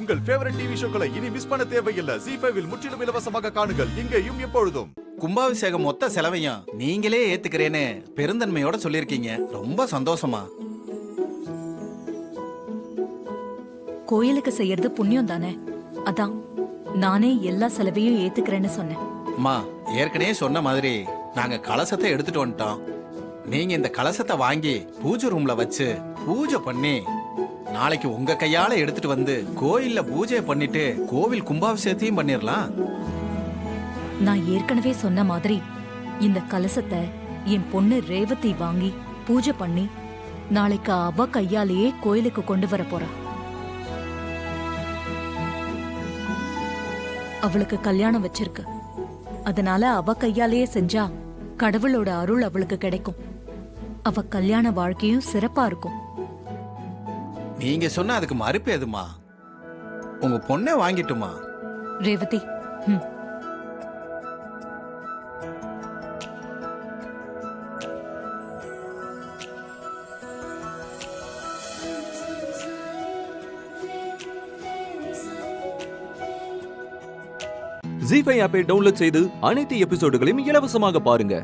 உங்கள் favourite TV ஷோக்களை இனி miss பண்ண தேவையில்லை. ZEE5 இல் முற்றிலும் இலவசமாக காணுங்கள், இங்கேயும் எப்பொழுதும். கும்பாபிஷேகம் மொத்த செலவையும் நீங்களே ஏத்துக்கிறேன்னு பெருந்தன்மையோட சொல்லிருக்கீங்க. ரொம்ப சந்தோஷமா. கோயிலுக்கு செய்யறது புண்ணியம் தானே, அதான் நானே எல்லா செலவையும் ஏத்துக்கிறேன்னு சொன்னேன். அம்மா, ஏற்கனவே சொன்ன மாதிரி நாங்க கலசத்தை எடுத்துட்டு வந்துட்டோம். நீங்க இந்த கலசத்தை வாங்கி பூஜை ரூம்ல வச்சு பூஜை பண்ணி நாளைக்கு உங்க கையால எடுத்துட்டு வந்து கோயில்ல பூஜை பண்ணிட்டு கோவில் கும்பாபிஷேகத்தையும் பண்ணிரலாம். நான் ஏற்கனவே சொன்ன மாதிரி இந்த கலசத்தை என் பொண்ணு ரேவதி வாங்கி பூஜை பண்ணி நாளைக்கு அவ கையாலேயே கோயிலுக்கு கொண்டு வர போறா. அவளுக்கு கல்யாணம் வச்சிருக்கு, அதனால அவ கையாலேயே செஞ்சா கடவுளோட அருள் அவளுக்கு கிடைக்கும். அவ கல்யாண வாழ்க்கையும் சிறப்பா இருக்கும். நீங்க சொன்ன அதுக்கு மறுப்பு எதுமா? உங்க பொண்ணை வாங்கிட்டுமா? ரேவதி, ZEE5 ஆப்பை டவுன்லோட் செய்து அனைத்து எபிசோடுகளையும் இலவசமாக பாருங்க.